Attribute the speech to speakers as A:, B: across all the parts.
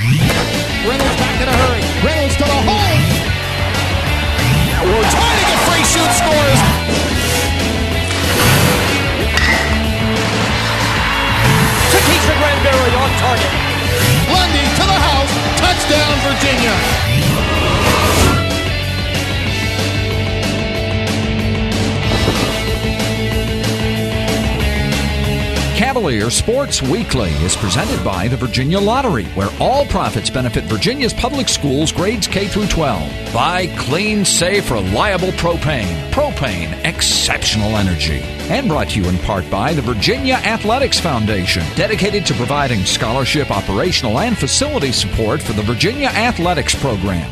A: Reynolds back in a hurry. Reynolds to the hole. We're trying to get free shoot, scores.
B: Takesha Granberry on target.
A: Lundy to the house. Touchdown, Virginia.
C: Cavalier Sports Weekly is presented by the Virginia Lottery, where all profits benefit Virginia's public schools grades K through 12. By clean, safe, reliable propane. Propane, exceptional energy. And brought to you in part by the Virginia Athletics Foundation, dedicated to providing scholarship, operational, and facility support for the Virginia Athletics program.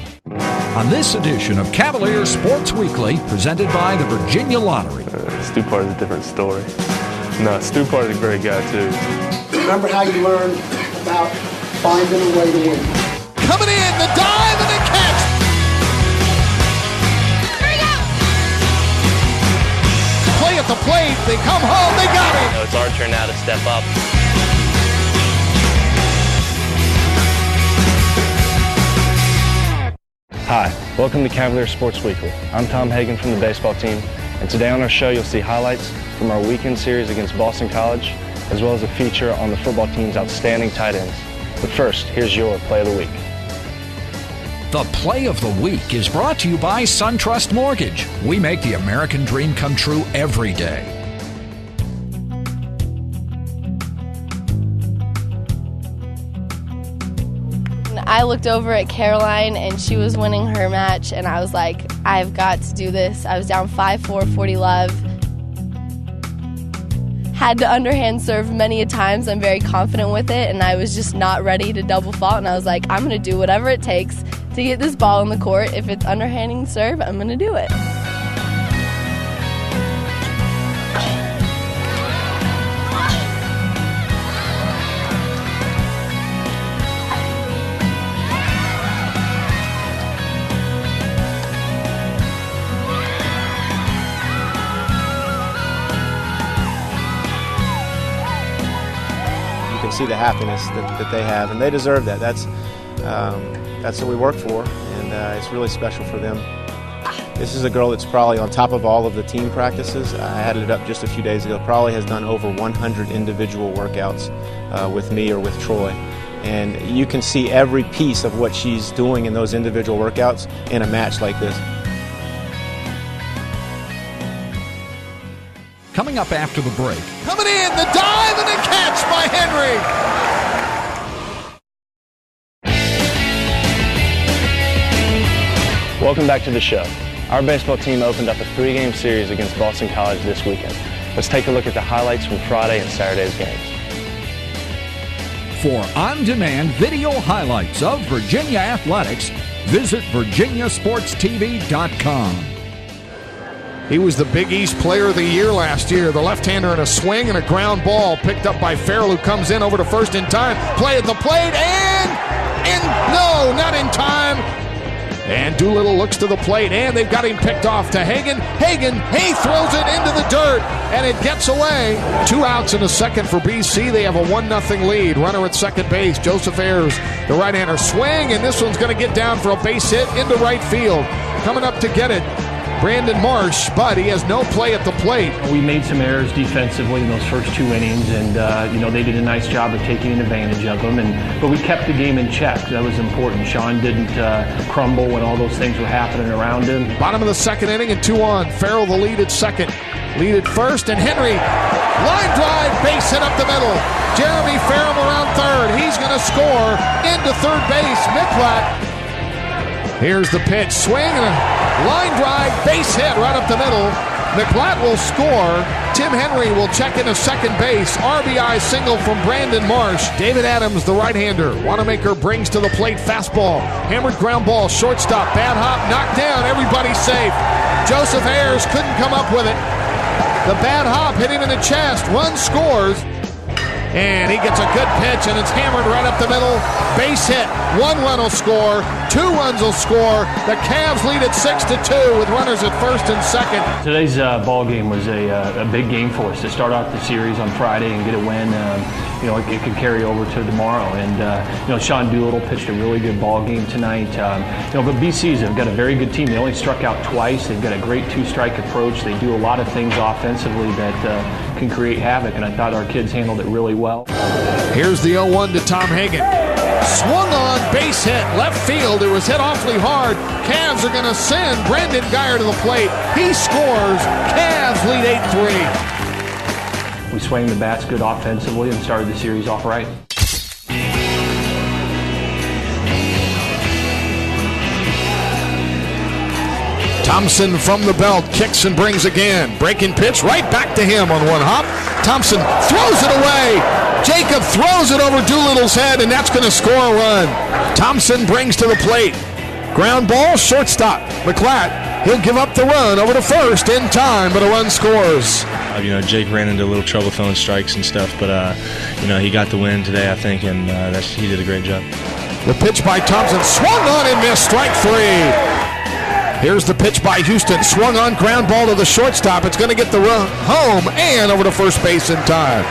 C: On this edition of Cavalier Sports Weekly, presented by the Virginia Lottery.
D: Stu Part is a different story. No, Stu Part is a great guy, too.
E: Remember how you learned about finding a way to win.
A: Coming in, the dive and the catch.
F: Here we go.
A: Play at the plate. They come home. They got it.
G: It's our turn now to step up.
H: Hi, welcome to Cavalier Sports Weekly. I'm Tom Hagan from the baseball team, and today on our show you'll see highlights from our weekend series against Boston College, as well as a feature on the football team's outstanding tight ends. But first, here's your Play of the Week.
C: The Play of the Week is brought to you by SunTrust Mortgage. We make the American dream come true every day.
I: I looked over at Caroline and she was winning her match, and I was like, I've got to do this. I was down 5-4, 40 love. Had to underhand serve many a times. I'm very confident with it, and I was just not ready to double fault, and I was like, I'm going to do whatever it takes to get this ball in the court. If it's underhanding serve, I'm going to do it.
J: See the happiness that they have, and they deserve that. That's what we work for, and it's really special for them. This is a girl that's probably on top of all of the team practices. I added it up just a few days ago. Probably has done over 100 individual workouts with me or with Troy, and you can see every piece of what she's doing in those individual workouts in a match like this.
C: Coming up after the break.
A: Coming in, the dive and the catch by Henry.
H: Welcome back to the show. Our baseball team opened up a 3-game series against Boston College this weekend. Let's take a look at the highlights from Friday and Saturday's games.
C: For on-demand video highlights of Virginia athletics, visit virginiasportstv.com.
A: He was the Big East Player of the Year last year. The left-hander in a swing and a ground ball picked up by Farrell, who comes in over to first in time. Play at the plate, and no, not in time. And Doolittle looks to the plate, and they've got him picked off to Hagan. He throws it into the dirt, and it gets away. 2 outs and a second for BC. They have a 1-0 lead. Runner at second base, Joseph Ayers, the right-hander, swing, and this one's going to get down for a base hit into right field. Coming up to get it, Brandon Marsh, but he has no play at the plate.
K: We made some errors defensively in those first 2 innings, and they did a nice job of taking advantage of them. But we kept the game in check. That was important. Sean didn't crumble when all those things were happening around him.
A: Bottom of the second inning and 2 on. Farrell the lead at second, lead at first, and Henry line drive, base hit up the middle. Jeremy Farrell around third. He's going to score into third base. Micklatt. Here's the pitch, swing, and a line drive, base hit right up the middle. McLatt will score. Tim Henry will check into second base. RBI single from Brandon Marsh. David Adams, the right-hander. Wanamaker brings to the plate fastball. Hammered ground ball, shortstop, bad hop, knocked down, everybody's safe. Joseph Ayers couldn't come up with it. The bad hop hit him in the chest. Run scores. And he gets a good pitch, and it's hammered right up the middle. Base hit. 1 run will score. 2 runs will score. The Cavs lead it 6-2 with runners at first and second.
K: Today's ball game was a big game for us to start off the series on Friday and get a win. It could carry over to tomorrow. And Sean Doolittle pitched a really good ball game tonight. But BC's have got a very good team. They only struck out twice. They've got a great 2-strike approach. They do a lot of things offensively that can create havoc, and I thought our kids handled it really well.
A: Here's the 0-1 to Tom Hagen. Swung on, base hit, left field. It was hit awfully hard. Cavs are going to send Brandon Geyer to the plate. He scores. Cavs lead 8-3.
K: We swung the bats good offensively and started the series off right.
A: Thompson from the belt, kicks and brings again. Breaking pitch right back to him on one hop. Thompson throws it away. Jacob throws it over Doolittle's head, and that's going to score a run. Thompson brings to the plate. Ground ball, shortstop. McClatt, he'll give up the run over to first in time, but a run scores.
H: Jake ran into a little trouble throwing strikes and stuff, but he got the win today, I think, and he did a great job.
A: The pitch by Thompson, swung on and missed, strike 3. Here's the pitch by Houston, swung on, ground ball to the shortstop. It's going to get the run home and over to first base in time.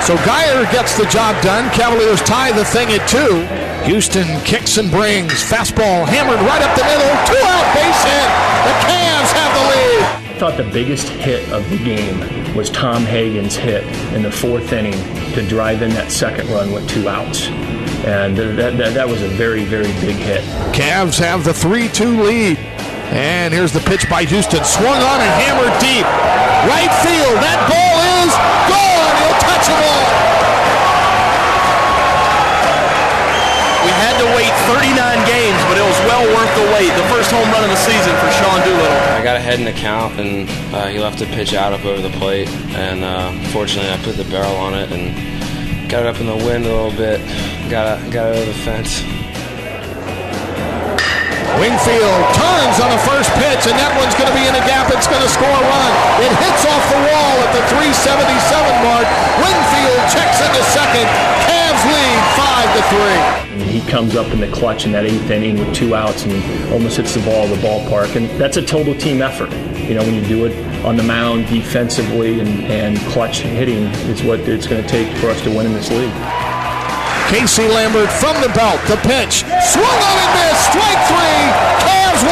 A: So Geyer gets the job done. Cavaliers tie the thing at 2. Houston kicks and brings. Fastball hammered right up the middle. 2-out base hit. The Cavs have the lead.
K: I thought the biggest hit of the game was Tom Hagen's hit in the 4th inning to drive in that second run with 2 outs. And that was a very, very big hit.
A: Cavs have the 3-2 lead. And here's the pitch by Houston. Swung on and hammered deep. Right field. That ball is gone. He'll touch the ball.
B: We had to wait 39 games, but it was well worth the wait. The first home run of the season for Sean Doolittle.
F: I got ahead in the count, and he left the pitch out up over the plate. And fortunately, I put the barrel on it and got it up in the wind a little bit. Got it over the fence.
A: Wingfield turns on the first pitch, and that one's going to be in a gap. It's going to score a run. It hits off the wall at the 377 mark. Wingfield checks into second. Cavs lead 5-3.
K: He comes up in the clutch in that 8th inning with 2 outs and almost hits the ball at the ballpark. And that's a total team effort. When you do it on the mound defensively and clutch hitting is what it's going to take for us to win in this league.
A: Casey Lambert from the belt, the pitch, swung on and missed, strike 3, Cavs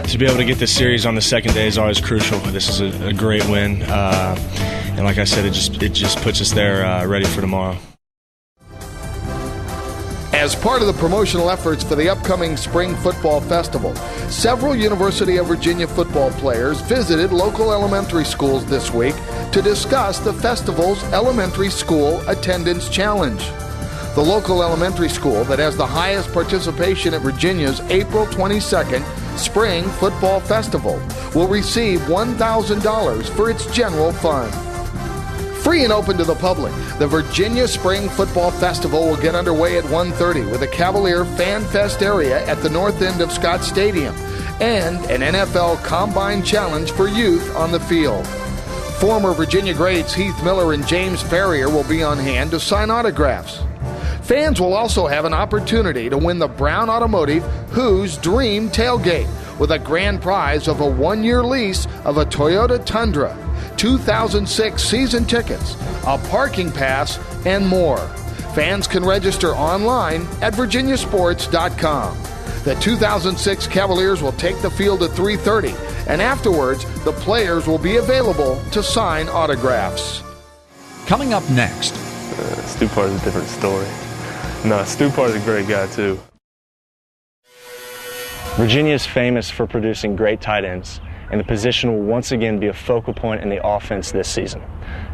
A: win.
H: To be able to get this series on the second day is always crucial. This is a great win, and like I said, it just puts us there ready for tomorrow.
A: As part of the promotional efforts for the upcoming Spring Football Festival, several University of Virginia football players visited local elementary schools this week to discuss the festival's Elementary School Attendance Challenge. The local elementary school that has the highest participation at Virginia's April 22nd Spring Football Festival will receive $1,000 for its general fund. Free and open to the public, the Virginia Spring Football Festival will get underway at 1:30 with a Cavalier Fan Fest area at the north end of Scott Stadium and an NFL Combine Challenge for youth on the field. Former Virginia greats Heath Miller and James Ferrier will be on hand to sign autographs. Fans will also have an opportunity to win the Brown Automotive Who's Dream Tailgate with a grand prize of a 1-year lease of a Toyota Tundra, 2006 season tickets, a parking pass, and more. Fans can register online at virginiasports.com. The 2006 Cavaliers will take the field at 3:30, and afterwards, the players will be available to sign autographs.
C: Coming up next.
D: Stu Part is a different story. No, Stu Part is a great guy, too.
H: Virginia is famous for producing great tight ends, and the position will once again be a focal point in the offense this season.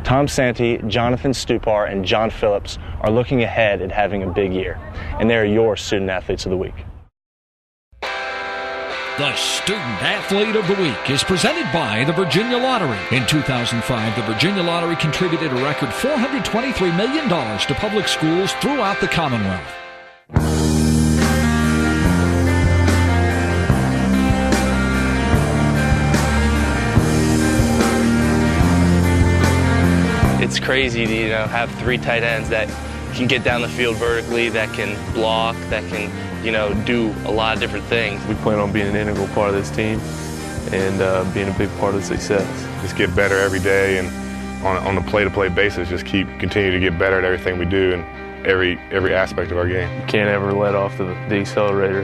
H: Tom Santee, Jonathan Stupar, and John Phillips are looking ahead at having a big year, and they are your Student Athletes of the Week.
C: The Student Athlete of the Week is presented by the Virginia Lottery. In 2005, the Virginia Lottery contributed a record $423 million to public schools throughout the Commonwealth.
F: crazy to, you know, have 3 tight ends that can get down the field vertically, that can block, that can, you know, do a lot of different things.
D: We plan on being an integral part of this team and being a big part of the success.
G: Just get better every day, and on a play-to-play basis, just continue to get better at everything we do and every aspect of our game.
D: You can't ever let off the accelerator,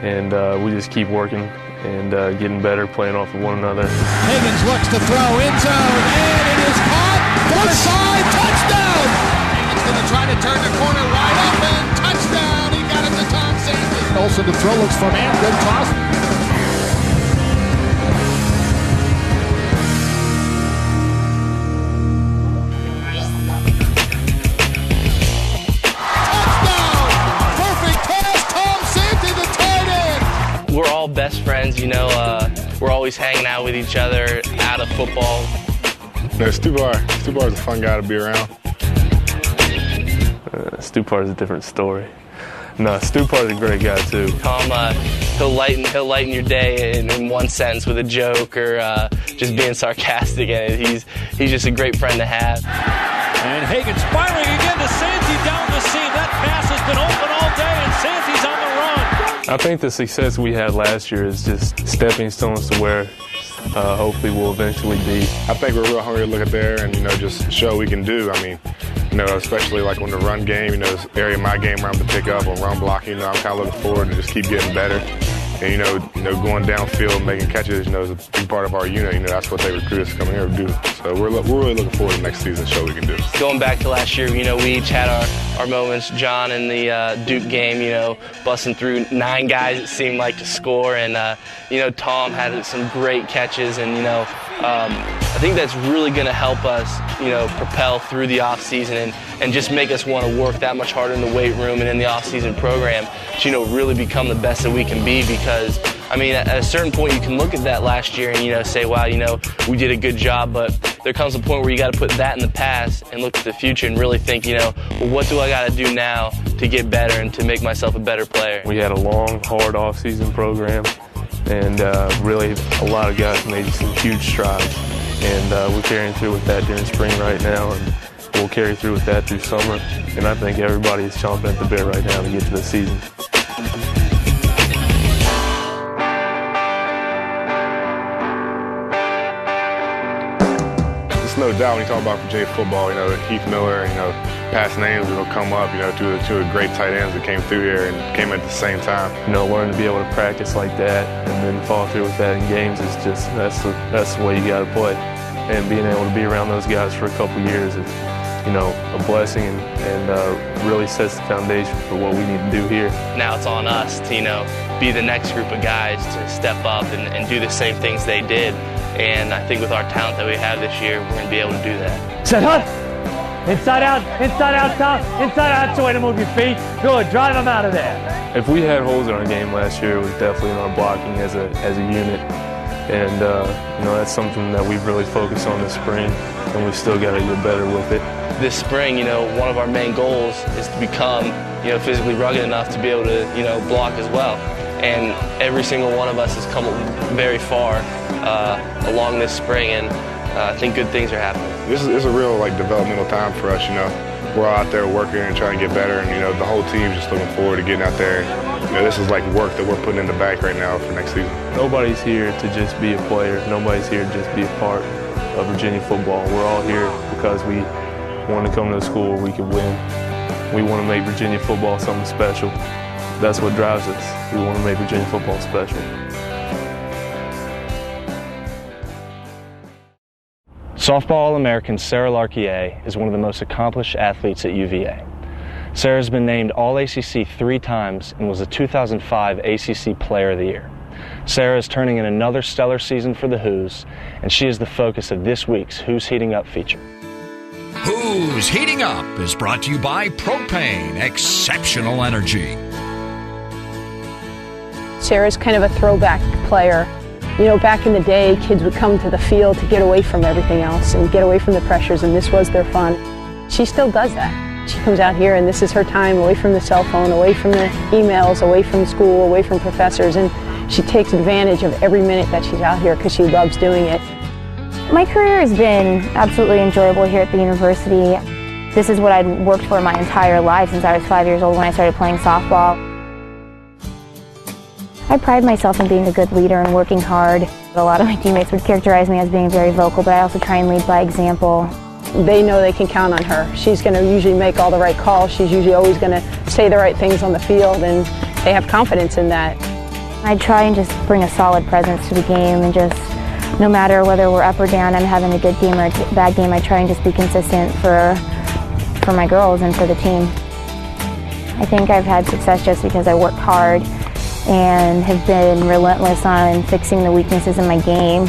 D: and we just keep working and getting better, playing off of one another.
A: Higgins looks to throw in zone, and it is caught. Far side, touchdown! Higgins going to try to turn the corner wide open, touchdown! He got it to Tom Sanders. Olsen to throw, looks for man, good toss.
F: We're all best friends, you know, we're always hanging out with each other out of football.
G: No, Stubar is a fun guy to be around.
D: Stupar is a different story. No, Stupar is a great guy too.
F: Tom, he'll lighten your day in one sentence with a joke or just being sarcastic, and he's just a great friend to have.
L: And Higgins firing again to Santi down the seam. That pass has been open all day, and Santi's on the run.
D: I think the success we had last year is just stepping stones to where hopefully we'll eventually be.
G: I think we're real hungry to look at there and, you know, just show what we can do. I mean, you know, especially like when the run game, you know, this area of my game where I'm to pick up on run blocking, you know, I'm kind of looking forward to just keep getting better. And, you know, going downfield, making catches, you know, is a big part of our unit. You know, that's what they recruit us to come here to do. So we're really looking forward to next season, show what we can do.
F: Going back to last year, you know, we each had our moments. John in the Duke game, you know, busting through 9 guys it seemed like to score. And, you know, Tom had some great catches. And, you know, I think that's really going to help us, you know, propel through the offseason and just make us want to work that much harder in the weight room and in the offseason program to, you know, really become the best that we can be. Because, I mean, at a certain point you can look at that last year and, you know, say, wow, you know, we did a good job. But there comes a point where you got to put that in the past and look to the future and really think, you know, well, what do I got to do now to get better and to make myself a better player?
D: We had a long, hard off-season program, and really a lot of guys made some huge strides. And we're carrying through with that during spring right now, and we'll carry through with that through summer. And I think everybody is chomping at the bit right now to get to the season.
G: No doubt when you talk about Virginia football, you know, Heath Miller, you know, past names will come up, you know, two of the great tight ends that came through here and came at the same time.
D: You know, learning to be able to practice like that and then follow through with that in games is just, that's the way you got to play. And being able to be around those guys for a couple years is, you know, a blessing and really sets the foundation for what we need to do here.
F: Now it's on us to, you know, be the next group of guys to step up and do the same things they did. And I think with our talent that we have this year, we're going to be able to do that.
L: Set hunt! Inside out, Tom. Inside out, that's the way to move your feet. Good, drive them out of there.
D: If we had holes in our game last year, it was definitely in our blocking as a unit. And, you know, that's something that we've really focused on this spring, and we've still got to get better with it.
F: This spring, you know, one of our main goals is to become, you know, physically rugged enough to be able to, you know, block as well. And every single one of us has come very far along this spring, and I think good things are happening.
G: This is a real, like, developmental time for us, you know. We're all out there working and trying to get better, and, you know, the whole team's just looking forward to getting out there. You know, this is like work that we're putting in the bank right now for next season.
D: Nobody's here to just be a player. Nobody's here to just be a part of Virginia football. We're all here because we want to come to a school where we can win. We want to make Virginia football something special. That's what drives us. We want to make Virginia football special.
H: Softball All-American Sarah Larquier is one of the most accomplished athletes at UVA. Sarah has been named All-ACC 3 times and was a 2005 ACC Player of the Year. Sarah is turning in another stellar season for the Who's, and she is the focus of this week's Who's Heating Up feature.
C: Who's Heating Up is brought to you by Propane, exceptional energy.
M: Sarah's kind of a throwback player. You know, back in the day, kids would come to the field to get away from everything else and get away from the pressures, and this was their fun. She still does that. She comes out here, and this is her time away from the cell phone, away from the emails, away from school, away from professors, and she takes advantage of every minute that she's out here because she loves doing it.
N: My career has been absolutely enjoyable here at the university. This is what I'd worked for my entire life since I was 5 years old when I started playing softball. I pride myself in being a good leader and working hard. A lot of my teammates would characterize me as being very vocal, but I also try and lead by example.
M: They know they can count on her. She's going to usually make all the right calls. She's usually always going to say the right things on the field, and they have confidence in that.
N: I try and just bring a solid presence to the game, and just no matter whether we're up or down, I'm having a good game or a bad game, I try and just be consistent for my girls and for the team. I think I've had success just because I worked hard and have been relentless on fixing the weaknesses in my game.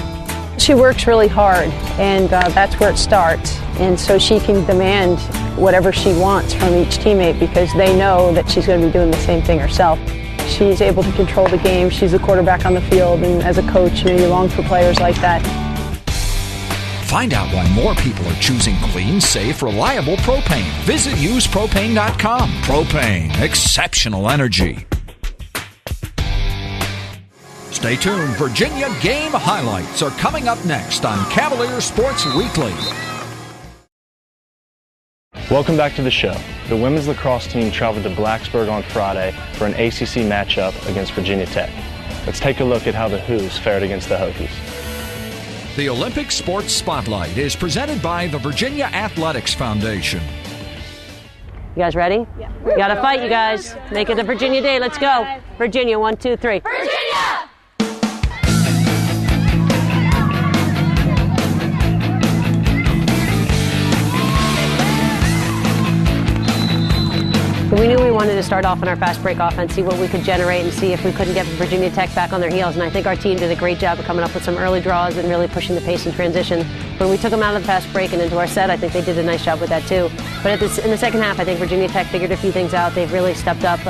M: She works really hard, and that's where it starts. And so she can demand whatever she wants from each teammate because they know that she's going to be doing the same thing herself. She's able to control the game. She's a quarterback on the field, and as a coach, you long for players like that.
C: Find out why more people are choosing clean, safe, reliable propane. Visit usepropane.com. Propane, exceptional energy. Stay tuned. Virginia game highlights are coming up next on Cavalier Sports Weekly.
H: Welcome back to the show. The women's lacrosse team traveled to Blacksburg on Friday for an ACC matchup against Virginia Tech. Let's take a look at how the Hoos fared against the Hokies.
C: The Olympic Sports Spotlight is presented by the Virginia Athletics Foundation.
O: You guys ready? Yeah. You gotta fight, you guys. Make it a Virginia day. Let's go. Virginia, 1, 2, 3. Virginia! We knew we wanted to start off on our fast break offense, see what we could generate, and see if we couldn't get Virginia Tech back on their heels. And I think our team did a great job of coming up with some early draws and really pushing the pace in transition. When we took them out of the fast break and into our set, I think they did a nice job with that too. But in the second half, I think Virginia Tech figured a few things out. They've really stepped up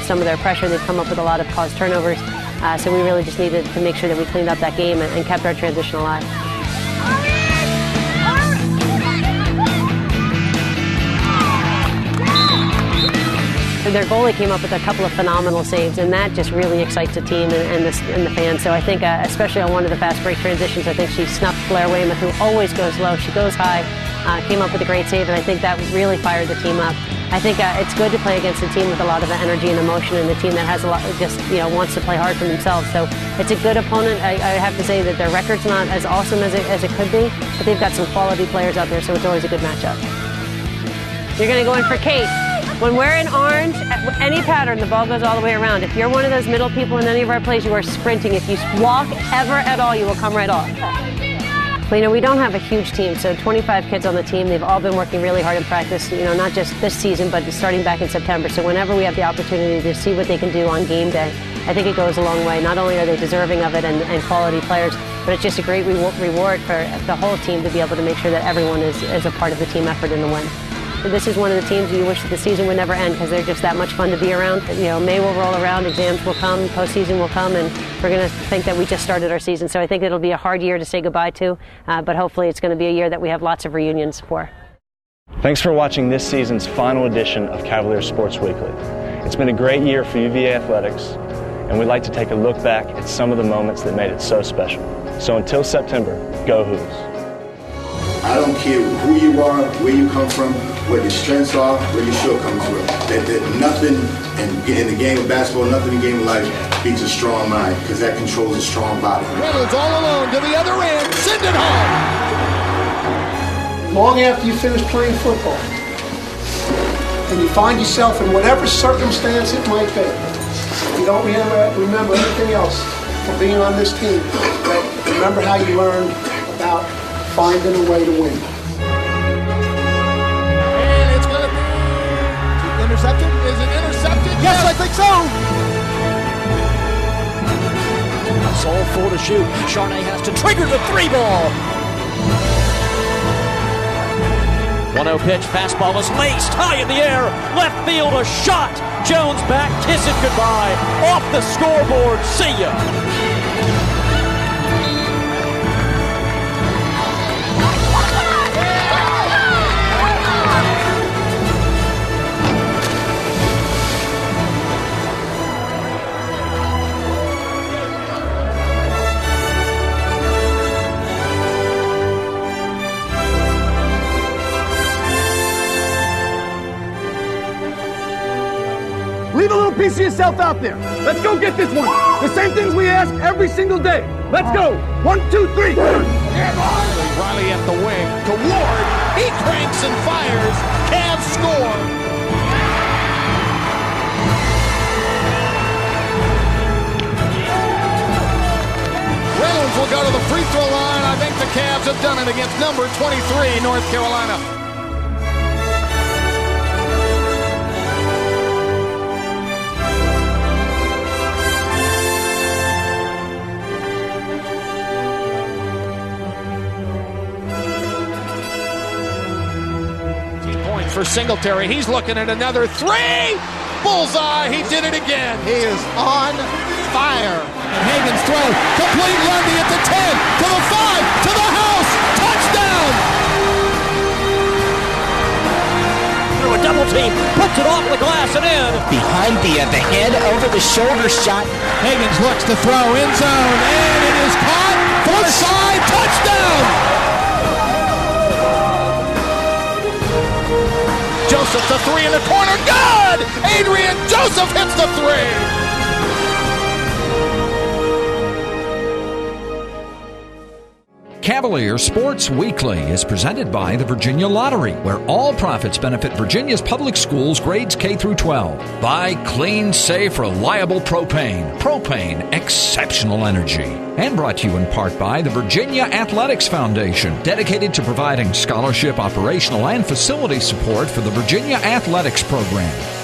O: some of their pressure. They've come up with a lot of caused turnovers. So we really just needed to make sure that we cleaned up that game and kept our transition alive. Their goalie came up with a couple of phenomenal saves, and that just really excites the team and the fans. So I think, especially on one of the fast break transitions, I think she snuffed Blair Weymouth, who always goes low. She goes high, came up with a great save, and I think that really fired the team up. I think it's good to play against a team with a lot of energy and emotion, and a team that has a lot, just wants to play hard for themselves. So it's a good opponent. I have to say that their record's not as awesome as it could be, but they've got some quality players out there, so it's always a good matchup. You're going to go in for Kate. When we're in orange, any pattern, the ball goes all the way around. If you're one of those middle people in any of our plays, you are sprinting. If you walk ever at all, you will come right off. Well, we don't have a huge team, so 25 kids on the team. They've all been working really hard in practice, not just this season, but starting back in September. So whenever we have the opportunity to see what they can do on game day, I think it goes a long way. Not only are they deserving of it and quality players, but it's just a great reward for the whole team to be able to make sure that everyone is a part of the team effort in the win. This is one of the teams you wish that the season would never end because they're just that much fun to be around. May will roll around, exams will come, postseason will come, and we're going to think that we just started our season. So I think it'll be a hard year to say goodbye to, but hopefully it's going to be a year that we have lots of reunions for.
H: Thanks for watching this season's final edition of Cavalier Sports Weekly. It's been a great year for UVA athletics, and we'd like to take a look back at some of the moments that made it so special. So until September, go Hoos.
P: I don't care who you are, where you come from, what your strengths are, where your shortcomings were. That nothing in the game of basketball, nothing in the game of life beats a strong mind, because that controls a strong body.
A: Reynolds all alone to the other end, send it home!
E: Long after you finish playing football, and you find yourself in whatever circumstance it might be, you don't remember anything else from being on this team. Remember how you learned about finding a way to win.
A: And it's going to be intercepted. Is it intercepted?
E: Yes, I think so.
L: It's all 4 to shoot. Charnay has to trigger the 3-ball. 1-0 pitch. Fastball is laced high in the air. Left field, a shot. Jones back. Kiss it goodbye. Off the scoreboard. See ya.
Q: Leave a little piece of yourself out there. Let's go get this one. The same things we ask every single day. Let's go. 1, 2, 3.
A: Riley at the wing to Ward. He cranks and fires. Cavs score. Reynolds will go to the free throw line. I think the Cavs have done it against number 23, North Carolina. For Singletary, he's looking at another three. Bullseye, he did it again.
R: He is on fire. And Hagan's throw, complete Lundy at the 10, to the 5, to the house, touchdown!
L: Through a double team, puts it off the glass and in.
S: Behind the head over the shoulder shot.
R: Higgins looks to throw in zone, and it is caught. Far side, touchdown!
A: Joseph, the three in the corner, good! Adrian Joseph hits the three!
C: Cavalier Sports Weekly is presented by the Virginia Lottery, where all profits benefit Virginia's public schools grades K through 12. By clean, safe, reliable propane. Propane, exceptional energy. And brought to you in part by the Virginia Athletics Foundation, dedicated to providing scholarship, operational, and facility support for the Virginia Athletics program.